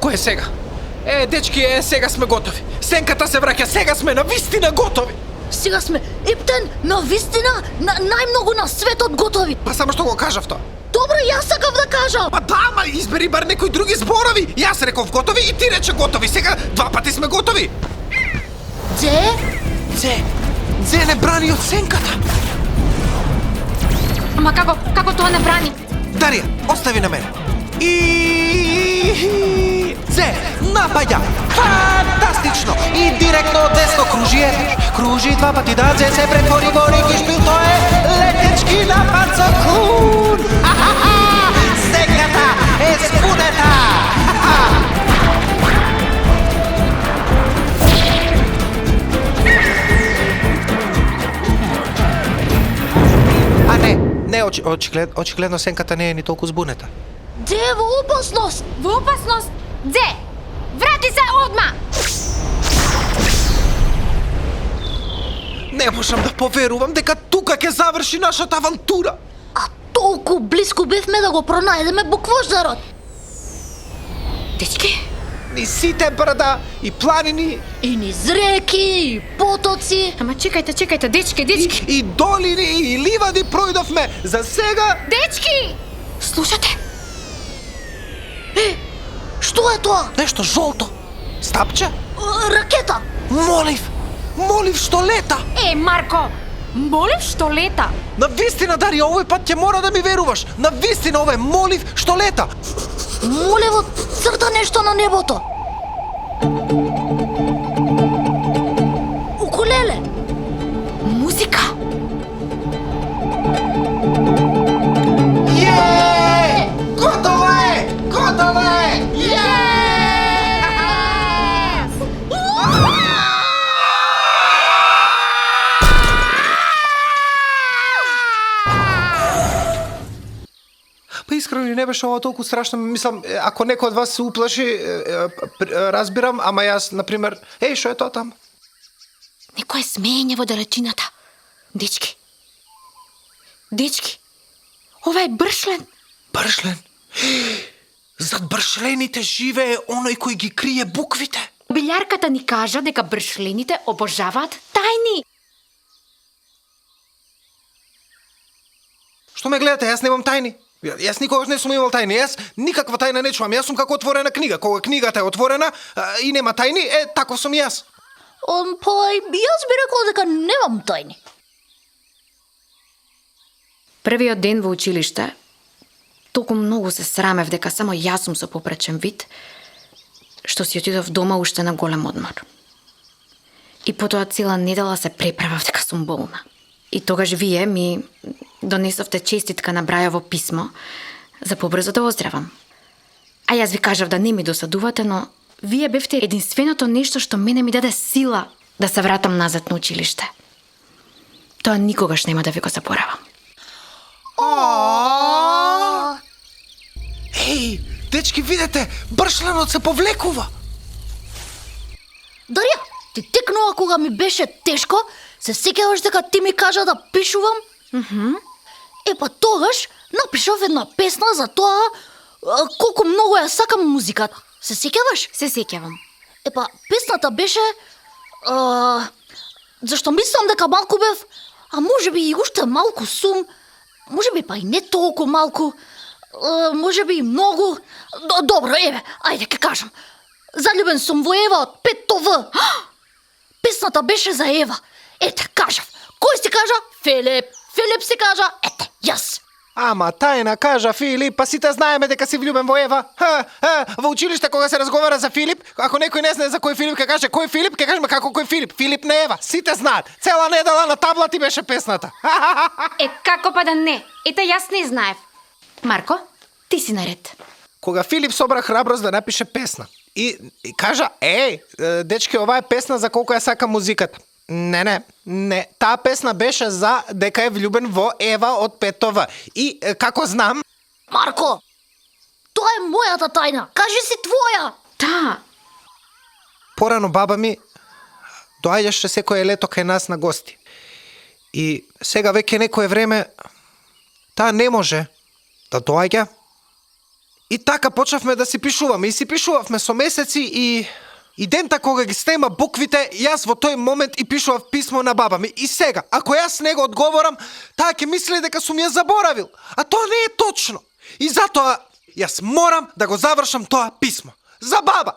Како е сега? Дечки, сега сме готови. Сенката се враќа, сега сме навистина готови. Сега сме, ептен, навистина, најмногу на светот готови. Па само што го кажав тоа. Добро, јас сакав да кажам. Па да, ма избери бар некои други зборови. Јас реков готови и ти рече готови. Сега два пати сме готови. Дзе не брани од сенката. Ама како тоа не брани? Дарија, остави на мене. И Дзе, напаѓа. Фантастично! И директно од десно кружи. Кружи два пати да Дзе се претвори во Рики Шпил. Тоа е летечки напад со клун. Сенката е спудета. Не, очигледно сенката не е ни толку збунета. Дзе е во опасност. Во опасност? Дзе, врати се одма! Не можам да поверувам дека тука ќе заврши нашата авантура. А толку близко бевме да го пронајдеме буквождарот. Дечки, Ни сите брда и планини И низ реки, и потоци. ама чекајте, дечки. и долини и ливади пројдовме. За сега Дечки! Слушате? Што е тоа? нешто жолто. Стапче? Ракета. Молив што лета. Марко, молив што лета. Навистина, Дарија, овој пат ќе мора да ми веруваш. Навистина, ова е молив што лета. Молевот црта нешто на небото. Укулеле. Музика. Готово е! Па искрено не беше ова толку страшно. Мислам, ако некој од вас се уплаши, разбирам, ама јас, например, што е тоа таму? Некој смеење во далечината. Дечки, ова е бршлен. Бршлен? Зад бршлените живее оној кој ги крие буквите. Билјарката ни кажа дека бршлените обожаваат тајни. Што ме гледате? Јас немам тајни. Јас никогаш не сум имал тајни. Јас никаква тајна не чувам. Јас сум како отворена книга. Кога книгата е отворена и нема тајни, таков сум јас. Па јас би рекол дека немам тајни. Првиот ден во училиште, толку многу се срамев дека само јас сум со попречен вид, што си отидов дома уште на голем одмор. И потоа цела недела се преправав дека сум болна. И тогаш вие ми донесовте честитка на Брајово писмо за побрзо да оздравам. А јас ви кажав да не ми досадувате, но вие бевте единственото нешто што мене ми даде сила да се вратам назад на училиште. Тоа никогаш нема да ви го заборавам. Дечки, видете, бршленот се повлекува. Дарија, ти текнува кога ми беше тешко, се сеќаваш дека ти ми кажа да пишувам? Па тогаш напишав една песна за тоа колку многу ја сакам музиката. Се сеќаваш? Се сеќавам. Па песната беше зашто мислам дека малку бев, а можеби и уште малку сум, можеби па и не толку малку, можеби и многу. Добро, ајде ќе кажам. Заљубен сум во Ева од 5 В. Песната беше за Ева. Кажав. Кој си кажа? Филип си кажа. Јас. Ама тајна кажа Филип, па сите знаеме дека си влюбен во Ева. Во училиште кога се разговара за Филип, ако некој не знае за кој Филип, ќе каже кој Филип, ќе кажеме како кој Филип. Филип не Ева. Сите знаат. Цела недела на табла ти беше песната. Како па да не? Јас не знаев. Марко, ти си наред. Кога Филип собра храброст да напише песна и кажа, дечки, ова е песна за колку ја сака музиката. Не, таа песна беше за дека е влюбен во Ева од 5 В. И како знам? Марко, тоа е мојата тајна. Кажи си твоја. Да. Порано баба ми доаѓаше секое лето кај нас на гости. И сега веќе некое време таа не може да доаѓа И така почнавме да си пишуваме и си пишувавме со месеци и дента кога ги снема буквите, јас во тој момент и пишував писмо на баба ми. И сега, ако јас не го одговорам, таа ќе мисли дека сум ја заборавил. А тоа не е точно. И затоа јас морам да го завршам тоа писмо. За баба!